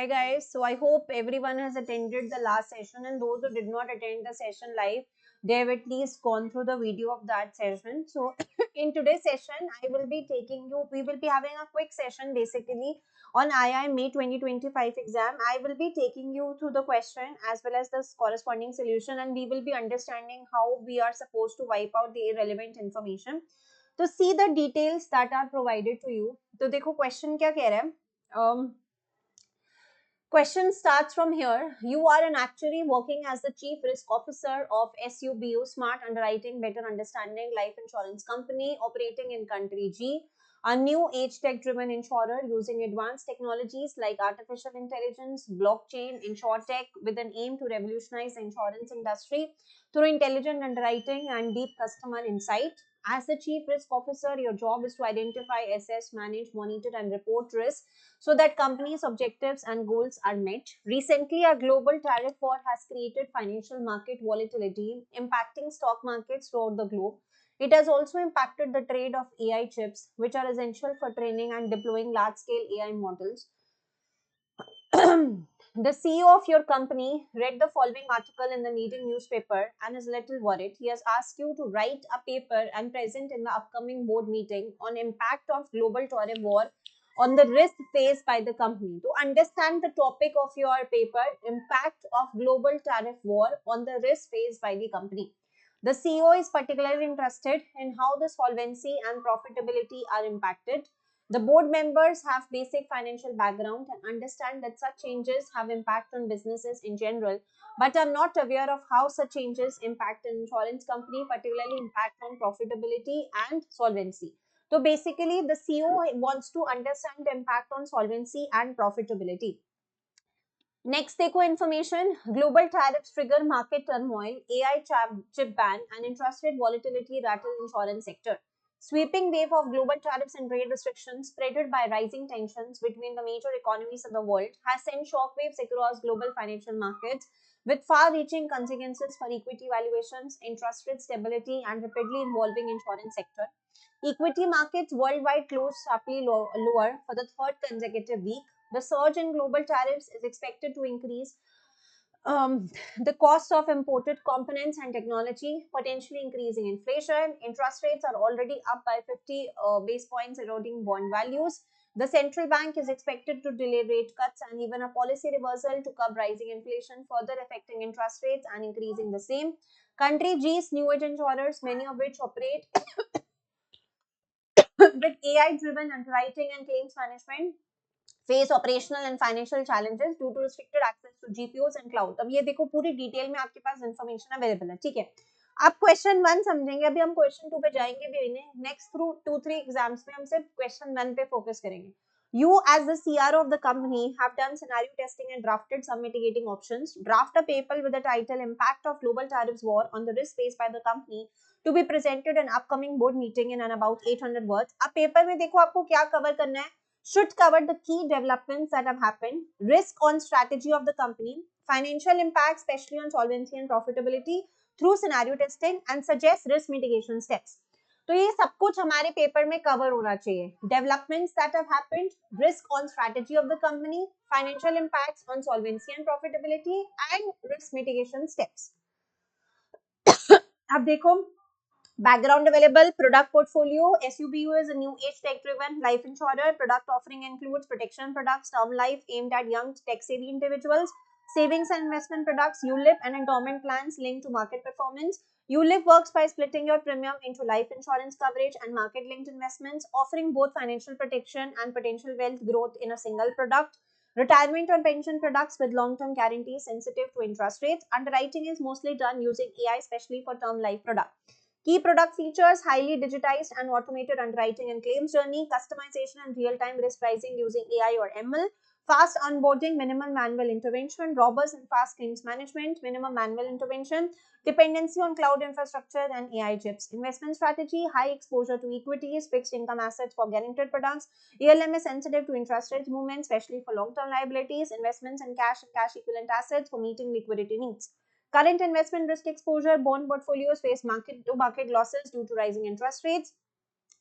Hi guys. So I hope everyone has attended the last session, and those who did not attend the session live, they have at least gone through the video of that session. So in today's session, we will be having a quick session basically on II May 2025 exam. I will be taking you through the question as well as the corresponding solution, and we will be understanding how we are supposed to wipe out the irrelevant information. To see the details that are provided to you, तो देखो question क्या कह रहा है? Question starts from here. You are an actuary working as the chief risk officer of SUBU, Smart Underwriting, Better Understanding Life Insurance Company, operating in country G, a new age tech driven insurer using advanced technologies like artificial intelligence, blockchain, insurtech, with an aim to revolutionize the insurance industry through intelligent underwriting and deep customer insight. As the chief risk officer, your job is to identify, assess, manage, monitor, and report risk so that companies' objectives and goals are met. Recently, a global tariff war has created financial market volatility, impacting stock markets throughout the globe. It has also impacted the trade of AI chips, which are essential for training and deploying large scale AI models. The CEO of your company read the following article in the leading newspaper and is little worried. He has asked you to write a paper and present in the upcoming board meeting on impact of global tariff war on the risk faced by the company. To understand the topic of your paper, impact of global tariff war on the risk faced by the company. The CEO is particularly interested in how the solvency and profitability are impacted. The board members have basic financial background and understand that such changes have impact on businesses in general, but are not aware of how such changes impact an insurance company, particularly impact on profitability and solvency. So basically, the CEO wants to understand the impact on solvency and profitability. Next, देखो information. Global tariffs trigger market turmoil, AI chip ban, and interest rate volatility rattle insurance sector. Sweeping wave of global tariffs and trade restrictions spreaded by rising tensions between the major economies of the world has sent shockwaves across global financial markets with far-reaching consequences for equity valuations, interest rate stability, and rapidly evolving insurance sector. Equity markets worldwide closed sharply lower for the third consecutive week. The surge in global tariffs is expected to increase the cost of imported components and technology, potentially increasing inflation. Interest rates are already up by 50 base points, eroding bond values. The central bank is expected to delay rate cuts and even a policy reversal to curb rising inflation, further affecting interest rates and increasing the same. Country G's new age insurers, many of which operate with AI driven underwriting and claims management, face operational and financial challenges due to restricted access to GPUs and cloud. अब ये देखो पूरी detail में आपके पास information available है. ठीक है, आप क्वेश्चन वन समझेंगे, अभी हम क्वेश्चन टू पे जाएंगे भी. नेक्स्ट थ्रू 2-3 एग्जाम्स में हम सिर्फ क्वेश्चन वन पे फोकस करेंगे. You, as the CR of the company, have done scenario testing and drafted some mitigating options. Draft a paper with the title Impact of Global Tariffs War on the Risk Faced by the Company to be presented in upcoming board meeting in about 800 words. अब paper में देखो आपको क्या cover करना है. Should cover the key developments that have happened, risk on strategy of the company, financial impact, especially on solvency and profitability through scenario testing, and suggest risk mitigation steps. तो ये सब कुछ हमारे पेपर में cover होना चाहिए. Developments that have happened, risk on strategy of the company, financial impacts on solvency and profitability, and risk mitigation steps. अब देखो background available, product portfolio. SUBU is a new age tech driven life insurer. Product offering includes protection products, term life aimed at young tech savvy individuals, savings and investment products, ULIP, and endowment plans linked to market performance. ULIP works by splitting your premium into life insurance coverage and market linked investments, offering both financial protection and potential wealth growth in a single product. Retirement or pension products with long term guarantees sensitive to interest rates. Underwriting is mostly done using AI, especially for term life products. Key product features: highly digitized and automated underwriting and claims journey, customization and real-time risk pricing using AI or ML, fast onboarding, minimal manual intervention, robust and fast claims management, minimum manual intervention, dependency on cloud infrastructure and AI chips. Investment strategy: high exposure to equities, fixed income assets for guaranteed products. ELM is sensitive to interest rate movements, especially for long-term liabilities, investments in cash and cash equivalent assets for meeting liquidity needs. Current investment risk exposure: bond portfolios face market losses due to rising interest rates.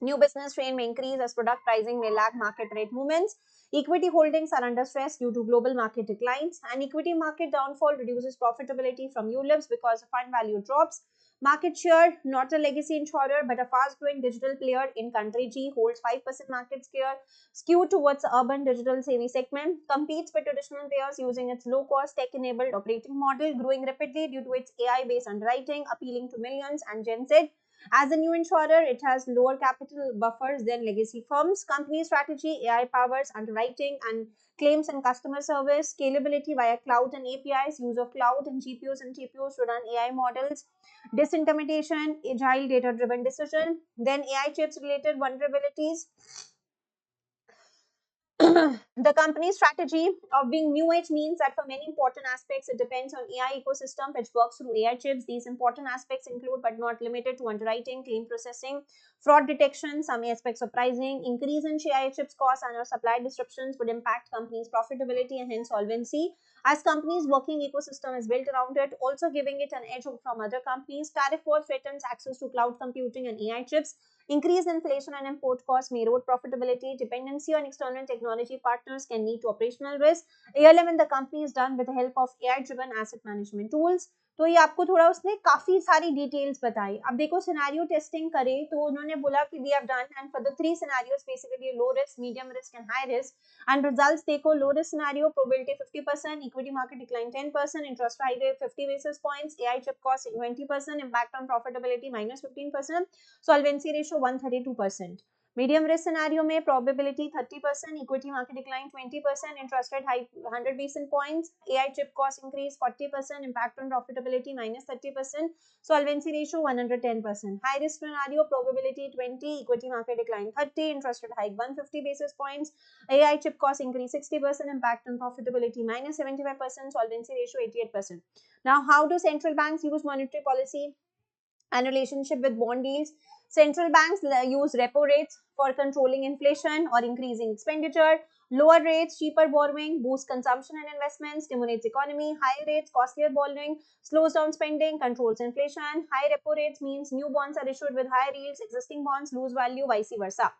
New business strain may increase as product pricing may lag market rate movements. Equity holdings are under stress due to global market declines, and equity market downfall reduces profitability from ULIPs because the fund value drops. Market share, not a legacy insurer but a fast-growing digital player in country G, holds 5% market share, skewed towards the urban digital savvy segment, competes with traditional players using its low-cost tech-enabled operating model, growing rapidly due to its AI-based underwriting, appealing to millions and Gen Z. As a new insurer, it has lower capital buffers than legacy firms. Company strategy, AI powers underwriting and claims and customer service, scalability via cloud and APIs, use of cloud and GPUs and TPUs to run AI models, disintermediation, agile data-driven decision, then AI chips related vulnerabilities. The company's strategy of being new age means that for many important aspects, it depends on AI ecosystem which works through AI chips. These important aspects include, but not limited to, underwriting, claim processing, fraud detection, some aspects of pricing. Increase in AI chips costs and or supply disruptions would impact companies' profitability and hence solvency. As companies' working ecosystem is built around it, also giving it an edge from other companies. Tariff war threatens access to cloud computing and AI chips. Increased inflation and import costs may erode profitability. Dependency on external technology partners can lead to operational risk. ALM in the company is done with the help of AI-driven asset management tools. तो ये आपको थोड़ा उसने काफी सारी details बताई. अब देखो सिनेरियो टेस्टिंग करें तो उन्होंने बोला कि we have done and for the three scenarios basically low risk, medium risk and high risk and results देखो. Low risk scenario probability 50%, equity market decline 10%, interest high rate 50 basis points, AI chip cost 20%, impact on profitability -15%, solvency ratio 132%. Medium risk scenario में probability 30%, equity market decline 20%, interest rate hike 100 basis points, AI chip cost increase 40%, impact on profitability -30%, solvency ratio 110%. High risk scenario probability 20, equity market decline 30, interest rate hike 150 basis points, AI chip cost increase 60%, impact on profitability -75%, solvency ratio 88%. Now, how do central banks use monetary policy and relationship with bond yields? Central banks use repo rates for controlling inflation or increasing expenditure. Lower rates, cheaper borrowing, boost consumption and investment, stimulates economy. Higher rates, costlier borrowing, slows down spending, controls inflation. High repo rates means new bonds are issued with higher yields, existing bonds lose value, vice versa.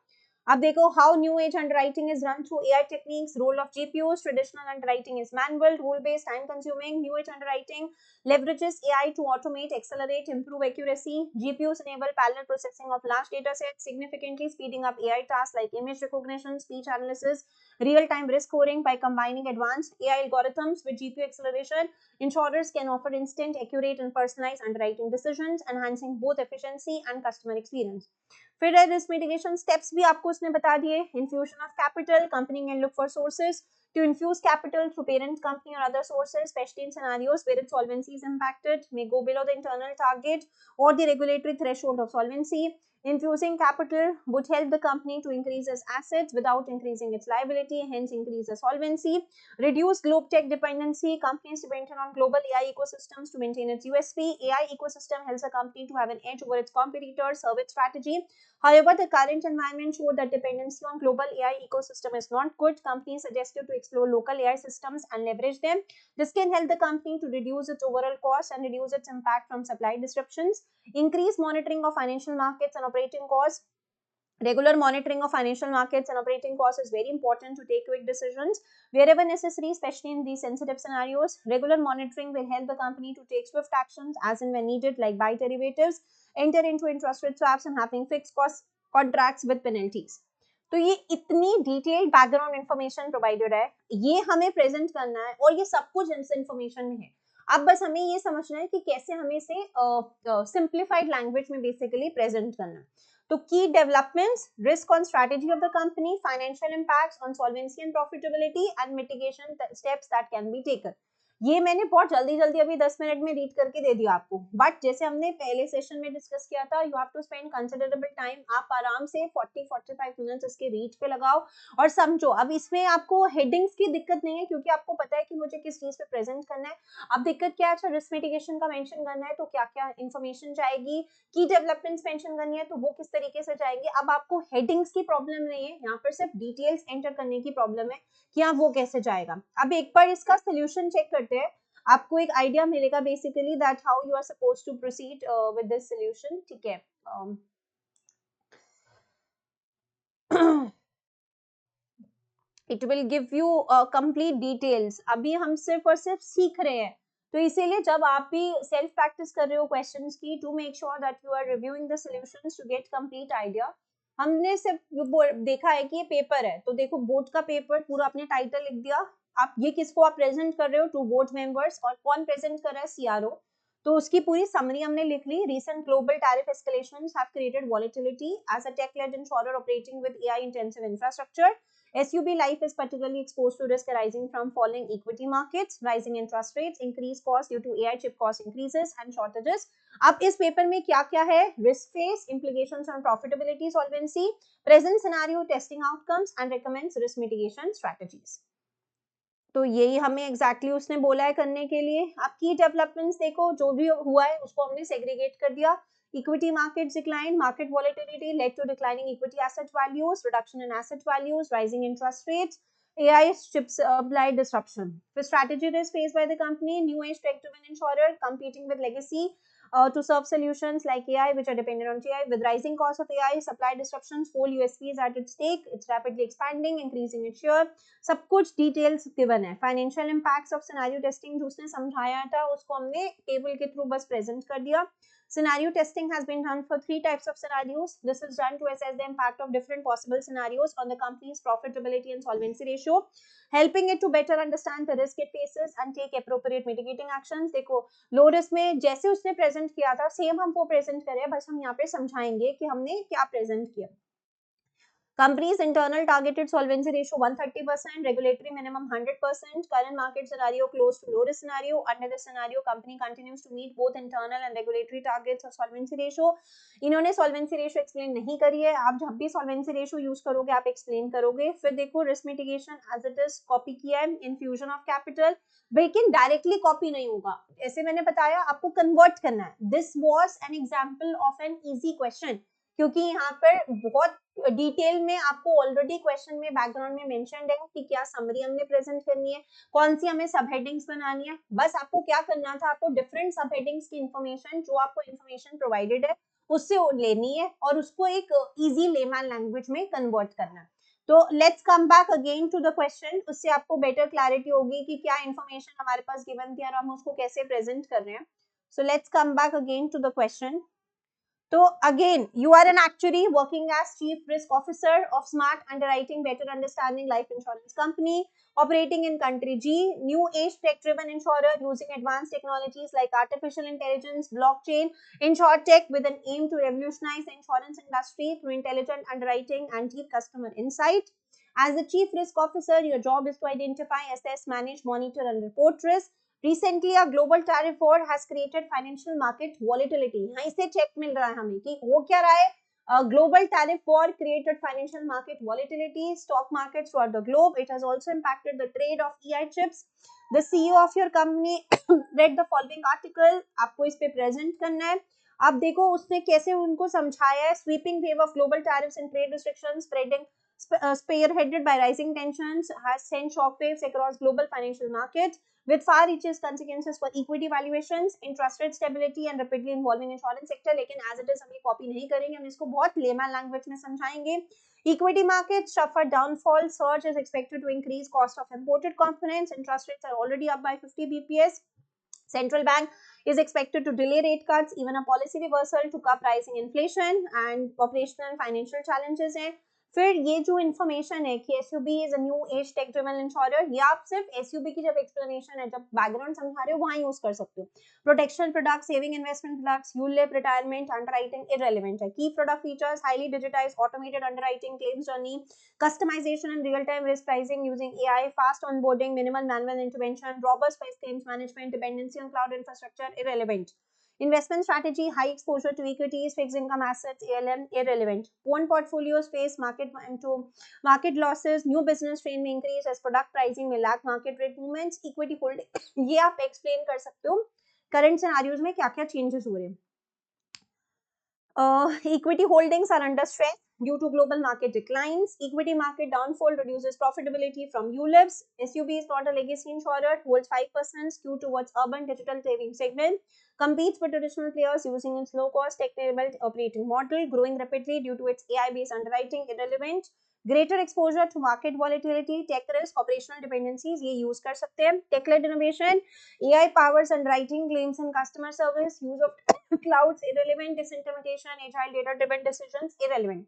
अब देखो how new age underwriting is run through AI techniques. Role of GPUs. Traditional underwriting is manual, rule based, time consuming. New age underwriting leverages AI to automate, accelerate, improve accuracy. GPUs enable parallel processing of large data sets, significantly speeding up AI tasks like image recognition, speech analysis, real-time risk scoring. By combining advanced AI algorithms with GPU acceleration, insurers can offer instant, accurate, and personalized underwriting decisions, enhancing both efficiency and customer experience. फिर है risk mitigation steps भी आपको उसने बता दिए. Infusion of capital. Company can look for sources to infuse capital through parent company or other sources, especially in scenarios where its solvency is impacted, may go below the internal target or the regulatory threshold of solvency. Infusing capital would help the company to increase its assets without increasing its liability, hence increase the solvency. Reduce globe tech dependency. Companies dependent on global AI ecosystems to maintain its USP. AI ecosystem helps a company to have an edge over its competitors, serve its strategy. However, the current environment showed that dependency on global AI ecosystem is not good. Companies suggested to explore local AI systems and leverage them. This can help the company to reduce its overall cost and reduce its impact from supply disruptions. Increase monitoring of financial markets and operating costs. Regular monitoring of financial markets and operating costs is very important to take quick decisions wherever necessary, especially in these sensitive scenarios. Regular monitoring will help the company to take swift actions as and when needed, like buy derivatives, enter into interest rate swaps, and having fixed cost contracts with penalties. तो ये इतनी detailed background information provided है, ये हमें present करना है और ये सब कुछ इंफॉर्मेशन में है. अब बस हमें ये समझना है कि कैसे हमें इसे सिंप्लीफाइड लैंग्वेज में बेसिकली प्रेजेंट करना है. तो key developments, risk on strategy of the company, financial impacts on solvency and profitability, and mitigation steps that can be taken. ये मैंने बहुत जल्दी जल्दी अभी 10 मिनट में रीड करके दे दिया आपको, बट जैसे हमने पहले सेशन में डिस्कस किया था, you have to spend considerable time. आप आराम से 40-45 मिनट्स इसके रीड पे लगाओ और समझो. अब इसमें आपको हेडिंग्स की दिक्कत नहीं है क्योंकि आपको पता है कि मुझे किस चीज पे प्रेजेंट करना है. अब दिक्कत क्या है, अच्छा रिस्क मिटिगेशन का मेंशन करना है तो क्या क्या इन्फॉर्मेशन जाएगी, की डेवलपमेंट्स मेंशन करनी है तो वो किस तरीके से जाएंगे. अब आपको हेडिंग्स की प्रॉब्लम नहीं है, यहाँ पर सिर्फ डिटेल्स एंटर करने की प्रॉब्लम है कि हाँ वो कैसे जाएगा. अब एक बार इसका सोल्यूशन चेक करते हैं, आपको एक आइडिया मिलेगा basically that how you are suppose to proceed with this solution. ठीक है, it will give you complete details. अभी हम सिर्फ और सिर्फ सीख रहे हैं, तो इसीलिए जब आप भी सेल्फ प्रैक्टिस कर रहे हो क्वेश्चंस की, to make sure that you are reviewing the solutions to get complete idea. हमने सिर्फ देखा है कि ये पेपर है, तो देखो बोर्ड का पेपर पूरा अपने टाइटल लिख दिया, आप ये किसको आप प्रेजेंट कर रहे हो, टू बोर्ड मेंबर्स, और कौन प्रेजेंट कर रहा है, सीआरओ। तो उसकी पूरी समरी हमने लिख ली। Recent global tariff escalations have created volatility as a tech-led insurer operating with AI-intensive infrastructure. SUB Life is particularly exposed to risk arising from falling equity markets, rising interest rates, increased costs due to AI chip cost increases and shortages. अब इस paper में क्या क्या है, risk phase, implications on profitability, solvency, present scenario, testing outcomes, and recommends risk mitigation strategies. तो यही हमें exactly उसने बोला है करने के लिए। अब की डेवलपमेंट्स देखो, जो भी हुआ है उसको हमने सेग्रीगेट कर दिया। Equity market decline, market volatility led to declining equity asset values, reduction in asset values, rising interest rates, AI chips supply disruption. The strategy risk faced by the company, new age tech-driven insurer competing with legacy to serve solutions like AI, which are dependent on GI. With rising cost of AI, supply disruptions, whole USP is at its stake. It's rapidly expanding, increasing its share. सब कुछ details given है। Financial impacts of scenario testing जो उसने समझाया था उसको हमने table के थ्रू बस प्रेजेंट कर दिया। Scenario testing has been done for 3 types of scenarios. This is done to assess the impact of different possible scenarios on the company's profitability and solvency ratio, helping it to better understand the risk it faces and take appropriate mitigating actions. देखो low risk में जैसे उसने present किया था same हम वो present करें, बस हम यहाँ पे समझाएंगे कि हमने क्या प्रेजेंट किया। Company's internal targeted solvency ratio 130%, regulatory minimum 100%, current market scenario close to low risk scenario. Under this scenario, company continues to meet both internal and regulatory targets of solvency ratio. इन्होंने solvency ratio explain नहीं करी है, आप जब भी solvency ratio use करोगे आप explain करोगे। फिर देखो risk mitigation as it is copy किया है, infusion of capital, लेकिन डायरेक्टली कॉपी नहीं होगा, ऐसे मैंने बताया आपको कन्वर्ट करना है। This was an example of an easy question, क्योंकि यहाँ पर बहुत डिटेल में आपको ऑलरेडी क्वेश्चन में बैकग्राउंड में मेंशन्ड है कि क्या समरी हमने प्रेजेंट करनी है, कौन सी हमें सब हेडिंग्स बनानी है। बस आपको क्या करना था, आपको डिफरेंट सब हेडिंग्स की इंफॉर्मेशन जो आपको इंफॉर्मेशन प्रोवाइडेड है उससे लेनी है और उसको एक इजी लेमैन लैंग्वेज में कन्वर्ट करना है। तो let's come back again to the question, उससे आपको बेटर क्लैरिटी होगी कि क्या इंफॉर्मेशन हमारे पास गिवन थी और हम उसको कैसे प्रेजेंट कर रहे हैं। So let's come back again to the question. So again, you are an actuary working as chief risk officer of Smart Underwriting Better Understanding Life Insurance Company, operating in country G, new age tech-driven insurer using advanced technologies like artificial intelligence, blockchain, InsurTech with an aim to revolutionize the insurance industry through intelligent underwriting and deep customer insight. As the chief risk officer, your job is to identify, assess, manage, monitor, and report risk. Recently, a global tariff war has created financial market volatility. यहाँ इससे check मिल रहा है हमें कि हो क्या रहा है। Global tariff war created financial market volatility, stock markets throughout the globe. It has also impacted the trade of AI chips. The CEO of your company read the following article. आपको इस पे प्रेजेंट करना है। अब देखो उसने कैसे उनको समझाया है। Sweeping wave of global tariffs and trade restrictions spreading spearheaded by rising tensions has sent shockwaves across global financial markets with far-reaching consequences for equity valuations, interest rate stability and rapidly evolving insurance sector. लेकिन as it is हम ये copy नहीं करेंगे, हम इसको बहुत layman language में समझाएंगे। Equity markets suffer downfall, surge is expected to increase cost of imported components, interest rates are already up by 50 bps. Central bank is expected to delay rate cuts, even a policy reversal to curb rising inflation and operational and financial challenges हैं। फिर ये जो information है कि SUB is a new age tech driven insurer, ये आप सिर्फ SUB की जब एक्सप्लेनेशन है, जब बैकग्राउंड समझा रहे हो वहां यूज कर सकते हो। Protection product, saving investment products, ULIP, retirement, underwriting irrelevant है। की product features highly digitise automated underwriting claims journey, customization and real-time risk pricing using AI, fast onboarding, minimal manual intervention, robust price claims management, dependency on cloud infrastructure, irrelevant. Investment strategy, high exposure to equities, fixed income assets, ALM, irrelevant. Bond portfolios face market losses, new business strain may increase as product pricing may lag market rate movements, equity holding ये आप explain कर सकते हो current scenarios में क्या क्या changes हो रहे हैं। Equity holdings are under stress. due to global market declines. Equity market downfall reduces profitability from ULIPs. SUB is not a legacy insurer, holds 5% skewed towards urban digital saving segment, competes with traditional players using its low-cost tech-enabled operating model, growing rapidly due to its AI-based underwriting, irrelevant, greater exposure to market volatility, tech risk, operational dependencies, ये use कर सकते हैं. Tech-led innovation, AI powers underwriting, claims and customer service, use of clouds, irrelevant, disintermediation, agile data-driven decisions, irrelevant.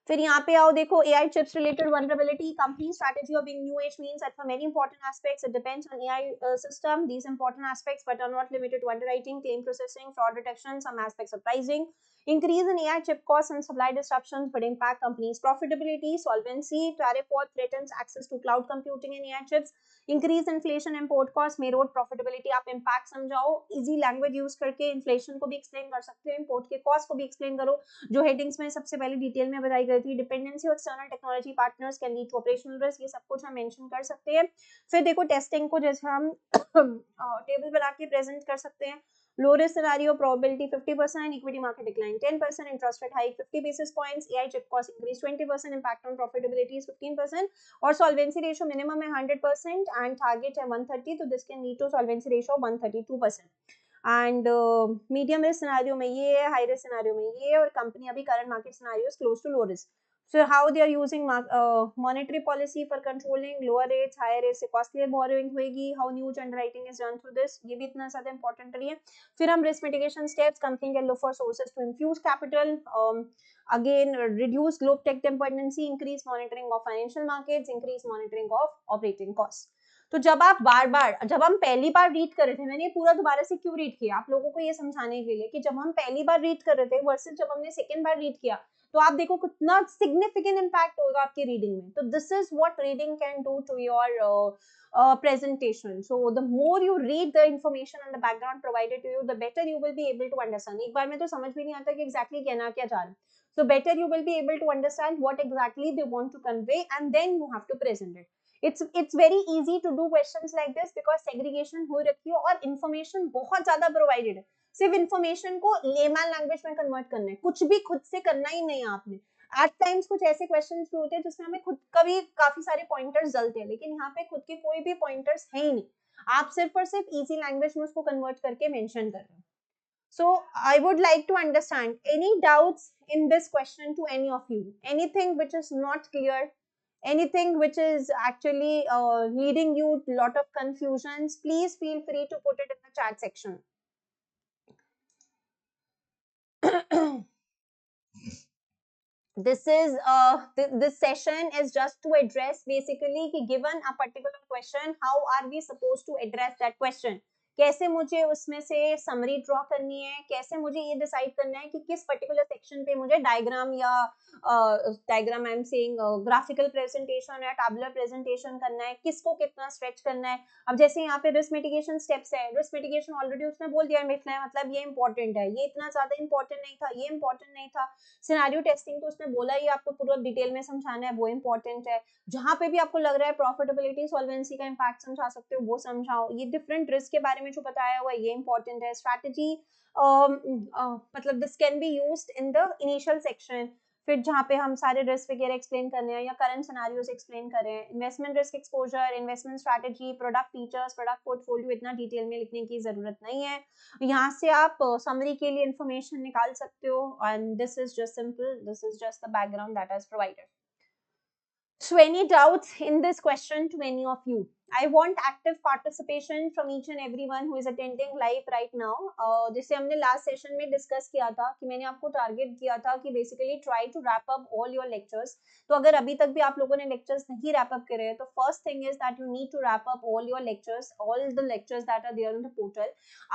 फिर यहाँ पे आओ देखो AI chips related vulnerability. Company strategy of being new age means that for many important aspects it depends on AI system. These important aspects but are not limited to underwriting, claim processing, fraud detection, some aspects of pricing. Increase in AI chip costs and supply disruptions would impact companies' profitability. Solvency, tariff war threatens access to cloud computing and AI chips. Increase inflation, import costs may erode profitability. आप impact समझाओ, easy language use करके inflation को भी explain कर सकते हो, import के cost को भी explain करो, जो headings में सबसे पहले डिटेल में बताई गई थी. Dependency of external technology partners can lead to operational risk. ये सब कुछ हम mention कर सकते हैं. फिर देखो testing को जैसे हम table बना के present कर सकते हैं. Low risk scenario probability 50%, equity market decline 10%, interest rate hike 50 basis points, AI chip cost increase 20%, impact on profitability is 15%, और solvency ratio minimum है 100% and target है 130, तो this can lead to solvency ratio 132%. And medium risk scenario में ये है, high risk scenario में ये है, और कंपनी अभी current market scenario is close to low risk. So how they are using monetary policy for controlling lower rates, higher rates से costlier borrowing होगी, how new underwriting is done through this, ये भी इतना ज़्यादा important नहीं है. फिर हम risk mitigation steps, company can look for sources to infuse capital, again reduce globe tech dependency, increase monitoring of financial markets, increase monitoring of operating costs. तो जब आप जब हम पहली बार रीड कर रहे थे, मैंने ये पूरा दोबारा से क्यों रीड किया आप लोगों को ये समझाने के लिए कि जब हम पहली बार रीड कर रहे थे वर्सेस जब हमने सेकंड बार रीड किया, तो आप देखो कितना सिग्निफिकेंट इम्पैक्ट होगा आपकी रीडिंग में. तो this is what reading can do to your presentation. So the more you read the information and the background provided to you, the better you will be able to understand. एक बार में तो समझ भी नहीं आता कि exactly कहना क्या चाह रहे हैं. So better you will be able to understand what exactly they want to convey, and then you have to present it. It's very easy to do questions like this because segregation हो रखी है और information बहुत ज्यादा provided है. सिर्फ information को layman language में कन्वर्ट करना है, कुछ भी खुद से करना ही नहीं है आपने. एट टाइम्स कुछ ऐसे क्वेश्चंस भी होते हैं जिसमें हमें खुद का भी काफी सारे पॉइंटर्स जलते हैं, लेकिन यहाँ पे खुद के कोई भी पॉइंटर्स है ही नहीं, आप सिर्फ और सिर्फ इजी लैंग्वेज में उसको कन्वर्ट करके मेंशन कर रहे हैं. So I would like to understand any doubts in this question to any of you, anything which is not clear, anything which is actually leading you a lot of confusions, please feel free to put it in the chat section. This session is just to address basically कि given a particular question, how are we supposed to address that question. कैसे मुझे उसमें से summary draw करनी है, कैसे मुझे ये डिसाइड करना है कि किस पर्टिकुलर सेक्शन पे मुझे डायग्राम या diagram I am saying graphical presentation या टैबुलर प्रेजेंटेशन करना है, किसको कितना स्ट्रेच करना है. अब जैसे यहाँ पे रिस्क मिटिगेशन स्टेप्स है, रिस्क मिटिगेशन ऑलरेडी उसने बोल दिया मतलब ये इंपॉर्टेंट है, ये इतना ज्यादा इंपॉर्टेंट नहीं था, ये इंपॉर्टेंट नहीं था. सिनेरियो टेस्टिंग तो उसने बोला ही आपको पूरा डिटेल में समझाना है, वो इंपॉर्टेंट है. जहां पे भी आपको लग रहा है प्रॉफिटेबिलिटी सॉल्वेंसी का इंपैक्ट समझा सकते हो वो समझाओ. ये डिफरेंट रिस्क के बारे में जो बताया हुआ है ये इंपॉर्टेंट है. स्ट्रैटेजी मतलब this can be used in the initial section. फिर जहाँ पे हम सारे रिस्क वगैरह एक्सप्लेन करने हैं या करंट सिनेरियोस एक्सप्लेन कर रहे हैं, investment risk exposure, investment strategy, product features, product portfolio, इतना डिटेल में लिखने की जरूरत नहीं है. यहाँ से आप समरी के लिए इंफॉर्मेशन निकाल सकते हो, and this is just simple, this is just the background that is provided. So any doubts in this question to any of you? I want active participation from each and everyone who is attending live right now. जैसे हमने last session में discuss किया था कि मैंने आपको target किया था कि basically try to wrap up all your lectures. तो अगर अभी तक भी आप लोगों ने lectures नहीं wrap up करे हैं, तो first thing is that you need to wrap up all your lectures, all the lectures that are there on the portal.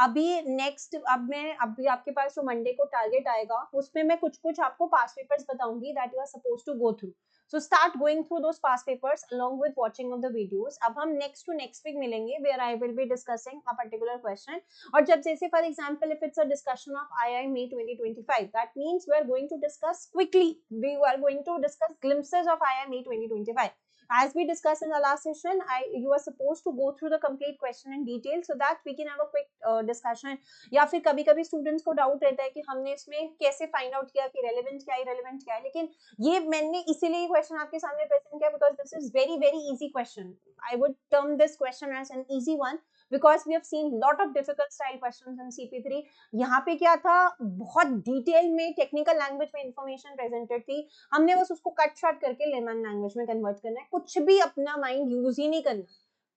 अभी next अभी आपके पास जो Monday को target आएगा उसमें मैं कुछ आपको past papers बताऊंगी that you are supposed to go through. So start going through those past papers along with watching of the videos. अब हम next week मिलेंगे where I will be discussing a particular question. और जब जैसे for example if it's a discussion of II May 2025, that means we are going to discuss quickly. We are going to discuss glimpses of II May 2025. As we discussed in the last session, you are supposed to go through the complete question in detail so that we can have a quick discussion. या फिर कभी कभी students को doubt रहता है कि हमने इसमें कैसे फाइंड आउट किया कि रेलेवेंट क्या है इरेलेवेंट क्या है, लेकिन ये मैंने इसीलिए क्वेश्चन आपके सामने प्रेजेंट किया because this is very very easy question. I would term this question as an easy one because we have seen lot of difficult style questions in CP3. यहाँ पे क्या था, बहुत डिटेल में टेक्निकल लैंग्वेज में information presented थी, हमने बस उसको कट शॉर्ट करके लेमन लैंग्वेज में कन्वर्ट करना है, कुछ भी अपना माइंड यूज ही नहीं करना,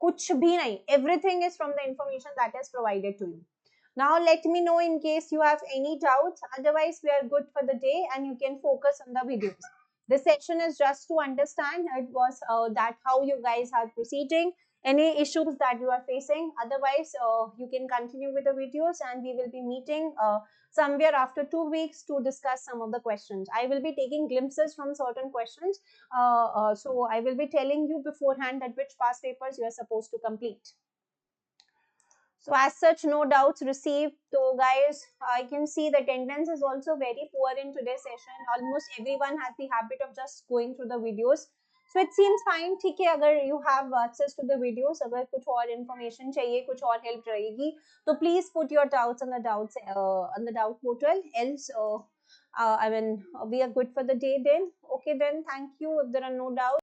कुछ भी नहीं. Everything is from the information that is provided to you. Now let me know in case you have any doubts. Otherwise, we are good for the day and you can focus on the videos. This session is just to understand it was that how you guys are proceeding, any issues that you are facing. Otherwise, you can continue with the videos and we will be meeting somewhere after 2 weeks to discuss some of the questions. I will be taking glimpses from certain questions. So I will be telling you beforehand that which past papers you are supposed to complete. So as such, no doubts received. So guys, I can see the attendance is also very poor in today's session. Almost everyone has the habit of just going through the videos. So it seems fine. ठीक है, अगर you have access to the videos, अगर कुछ और information चाहिए, कुछ और help रहेगी, तो please put your doubts on the doubt portal. Else, I mean, we are good for the day then. Okay then, thank you. If there are no doubts.